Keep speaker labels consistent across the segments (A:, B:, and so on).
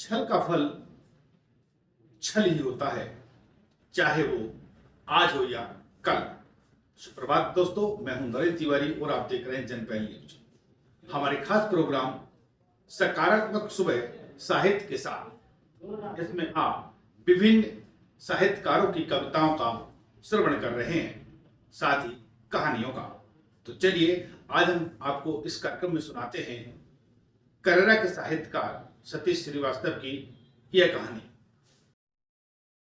A: छल का फल छल ही होता है, चाहे वो आज हो या कल। सुप्रभात दोस्तों, मैं हूं नरेंद्र तिवारी और आप देख रहे हैं जनपहल न्यूज। हमारे खास प्रोग्राम सकारात्मक सुबह साहित्य के साथ, इसमें आप विभिन्न साहित्यकारों की कविताओं का श्रवण कर रहे हैं, साथ ही कहानियों का। तो चलिए आज हम आपको इस कार्यक्रम में सुनाते हैं करेरा के साहित्यकार सतीश श्रीवास्तव की यह कहानी।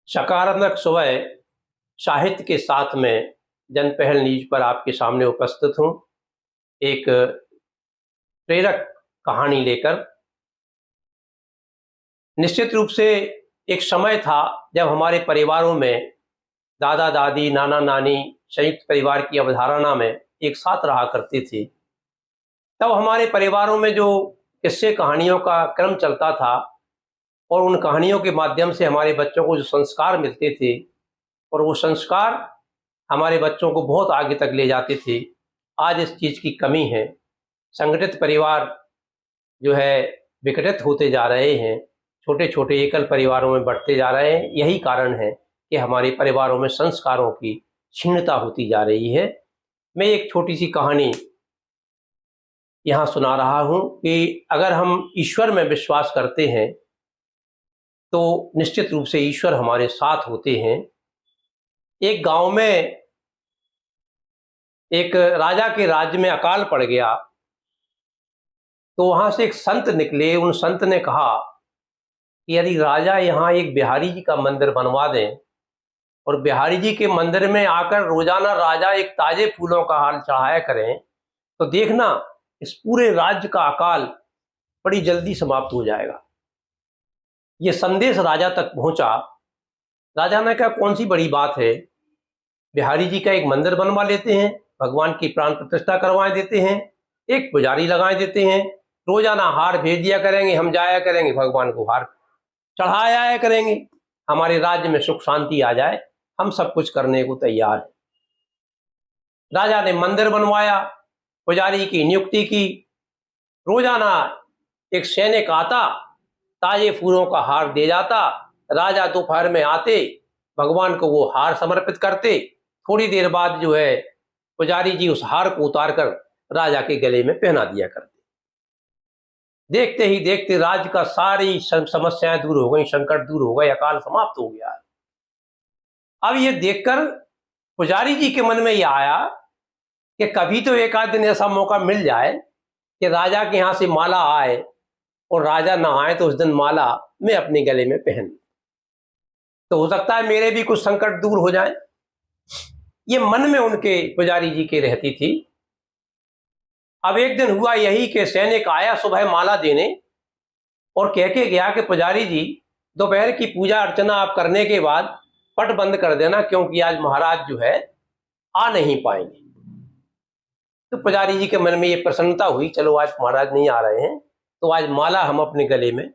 B: सकारात्मक सुबह साहित्य के साथ में जनपहल न्यूज पर आपके सामने उपस्थित हूँ, एक प्रेरक कहानी लेकर। निश्चित रूप से एक समय था जब हमारे परिवारों में दादा दादी, नाना नानी, संयुक्त परिवार की अवधारणा में एक साथ रहा करते थे। तब हमारे परिवारों में जो किस्से कहानियों का क्रम चलता था और उन कहानियों के माध्यम से हमारे बच्चों को जो संस्कार मिलते थे और वो संस्कार हमारे बच्चों को बहुत आगे तक ले जाते थे। आज इस चीज़ की कमी है। संगठित परिवार जो है विघटित होते जा रहे हैं, छोटे छोटे एकल परिवारों में बढ़ते जा रहे हैं। यही कारण है कि हमारे परिवारों में संस्कारों की क्षीणता होती जा रही है। मैं एक छोटी सी कहानी यहाँ सुना रहा हूँ कि अगर हम ईश्वर में विश्वास करते हैं तो निश्चित रूप से ईश्वर हमारे साथ होते हैं। एक गांव में एक राजा के राज्य में अकाल पड़ गया, तो वहां से एक संत निकले। उन संत ने कहा कि यदि राजा यहाँ एक बिहारी जी का मंदिर बनवा दें और बिहारी जी के मंदिर में आकर रोजाना राजा एक ताजे फूलों का हार चढ़ाया करें, तो देखना इस पूरे राज्य का अकाल बड़ी जल्दी समाप्त हो जाएगा। ये संदेश राजा तक पहुंचा। राजा ने कहा, कौन सी बड़ी बात है, बिहारी जी का एक मंदिर बनवा लेते हैं, भगवान की प्राण प्रतिष्ठा करवा देते हैं, एक पुजारी लगा देते हैं, रोजाना हार भेज दिया करेंगे, हम जाया करेंगे, भगवान को हार चढ़ाया आया करेंगे, हमारे राज्य में सुख शांति आ जाए, हम सब कुछ करने को तैयार है। राजा ने मंदिर बनवाया, पुजारी की नियुक्ति की, रोजाना एक सैनिक आता, ताजे फूलों का हार दे जाता। राजा दोपहर में आते, भगवान को वो हार समर्पित करते। थोड़ी देर बाद जो है पुजारी जी उस हार को उतार कर राजा के गले में पहना दिया करते। देखते ही देखते राज्य का सारी समस्याएं दूर हो गई, संकट दूर हो गए, अकाल समाप्त हो गया। अब ये देखकर पुजारी जी के मन में यह आया कि कभी तो एक आध दिन ऐसा मौका मिल जाए कि राजा के यहाँ से माला आए, और राजा ना आए तो उस दिन माला मैं अपने गले में पहन, तो हो सकता है मेरे भी कुछ संकट दूर हो जाए। ये मन में उनके पुजारी जी के रहती थी। अब एक दिन हुआ यही कि सैनिक आया सुबह माला देने और कह के गया कि पुजारी जी, दोपहर की पूजा अर्चना आप करने के बाद पट बंद कर देना, क्योंकि आज महाराज जो है आ नहीं पाएंगे। तो पुजारी जी के मन में ये प्रसन्नता हुई, चलो आज महाराज नहीं आ रहे हैं तो आज माला हम अपने गले में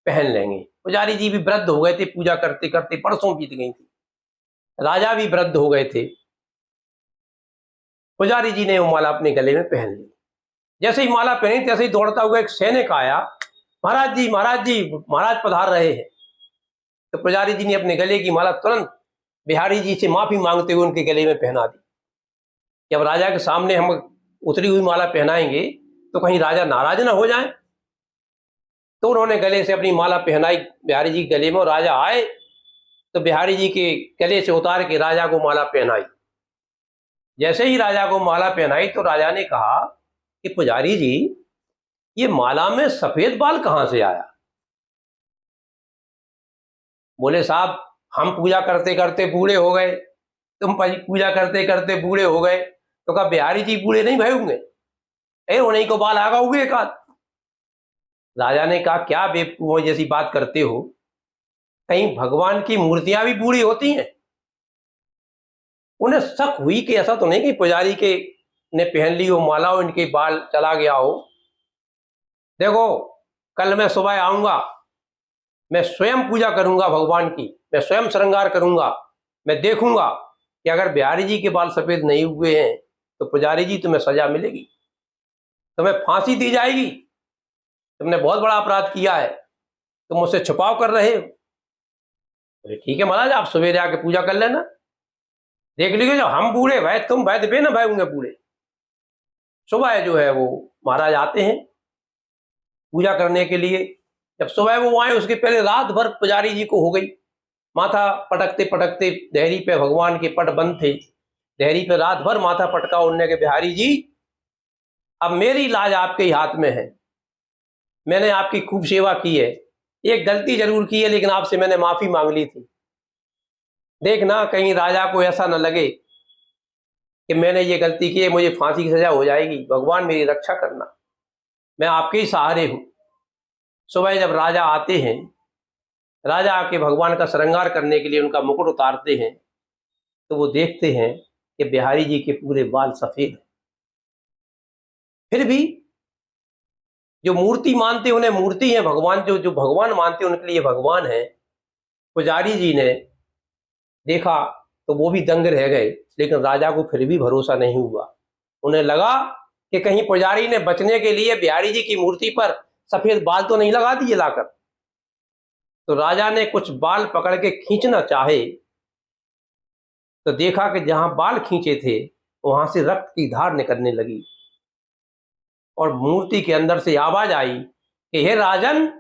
B: पहन लेंगे। पुजारी जी भी वृद्ध हो गए थे, पूजा करते करते परसों बीत गई थी। राजा भी वृद्ध हो गए थे। पुजारी जी ने वो माला अपने गले में पहन ली। जैसे ही माला पहनी तैसे ही दौड़ता हुआ एक सैनिक आया, महाराज जी, महाराज जी, महाराज पधार रहे हैं। तो पुजारी जी ने अपने गले की माला तुरंत बिहारी जी से माफी मांगते हुए उनके गले में पहना दी। जब राजा के सामने हम उतरी हुई माला पहनाएंगे तो कहीं राजा नाराज ना हो जाए, तो उन्होंने गले से अपनी माला पहनाई बिहारी जी के गले में, और राजा आए तो बिहारी जी के गले से उतार के राजा को माला पहनाई। जैसे ही राजा को माला पहनाई तो राजा ने कहा कि पुजारी जी, ये माला में सफेद बाल कहां से आया? बोले, साहब हम पूजा करते करते बूढ़े हो गए, तुम पूजा करते करते बूढ़े हो गए, तो कहा बिहारी जी बूढ़े नहीं भय होंगे, उन्हीं को बाल आगा हुए एक आध। राजा ने कहा, क्या बेवकूफों जैसी बात करते हो, कहीं भगवान की मूर्तियां भी बूढ़ी होती हैं? उन्हें शक हुई कि ऐसा तो नहीं कि पुजारी के ने पहन ली हो माला और इनके बाल चला गया हो। देखो, कल मैं सुबह आऊंगा, मैं स्वयं पूजा करूंगा भगवान की, मैं स्वयं श्रृंगार करूंगा, मैं देखूंगा कि अगर बिहारी जी के बाल सफेद नहीं हुए हैं तो पुजारी जी तुम्हें सजा मिलेगी, तुम्हें फांसी दी जाएगी, तुमने बहुत बड़ा अपराध किया है। तुम मुझसे छुपाव कर रहे हो। बोले ठीक है महाराज, आप सवेरे आके पूजा कर लेना, देख लीजिए जब हम बूढ़े भाई तुम वैद्य पे ना भाई होंगे बूढ़े। सुबह जो है वो महाराज आते हैं पूजा करने के लिए। जब सुबह वो आए उसके पहले रात भर पुजारी जी को हो गई, माथा पटकते पटकते देहरी पे भगवान के पट बंद थे, देहरी पे रात भर माथा पटका उड़ने के, बिहारी जी अब मेरी लाज आपके ही हाथ में है, मैंने आपकी खूब सेवा की है, एक गलती जरूर की है लेकिन आपसे मैंने माफी मांग ली थी, देखना कहीं राजा को ऐसा न लगे कि मैंने ये गलती की है, मुझे फांसी की सजा हो जाएगी, भगवान मेरी रक्षा करना, मैं आपके ही सहारे हूं। सुबह जब राजा आते हैं, राजा आके भगवान का श्रृंगार करने के लिए उनका मुकुट उतारते हैं तो वो देखते हैं कि बिहारी जी के पूरे बाल सफेद हैं। फिर भी जो मूर्ति मानते हैं उन्हें मूर्ति है, भगवान जो भगवान मानते हैं उनके लिए भगवान है। पुजारी जी ने देखा तो वो भी दंग रह गए, लेकिन राजा को फिर भी भरोसा नहीं हुआ। उन्हें लगा कि कहीं पुजारी ने बचने के लिए बिहारी जी की मूर्ति पर सफेद बाल तो नहीं लगा दिए लाकर। तो राजा ने कुछ बाल पकड़ के खींचना चाहे तो देखा कि जहां बाल खींचे थे वहां से रक्त की धार निकलने लगी और मूर्ति के अंदर से आवाज आई कि हे राजन,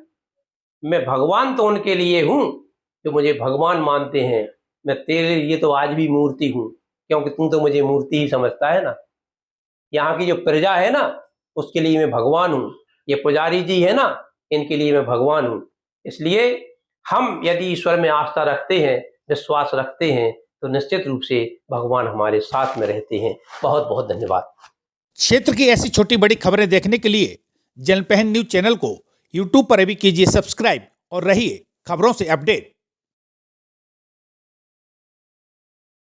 B: मैं भगवान तो उनके लिए हूं जो मुझे भगवान मानते हैं, मैं तेरे लिए तो आज भी मूर्ति हूं, क्योंकि तू तो मुझे मूर्ति ही समझता है ना। यहाँ की जो प्रजा है ना उसके लिए मैं भगवान हूं, ये पुजारी जी है ना इनके लिए मैं भगवान हूं। इसलिए हम यदि ईश्वर में आस्था रखते हैं, विश्वास रखते हैं तो निश्चित रूप से भगवान हमारे साथ में रहते हैं। बहुत बहुत धन्यवाद।
C: क्षेत्र की ऐसी छोटी बड़ी खबरें देखने के लिए जनपहन न्यूज चैनल को यूट्यूब पर भी कीजिए सब्सक्राइब और रहिए खबरों से अपडेट।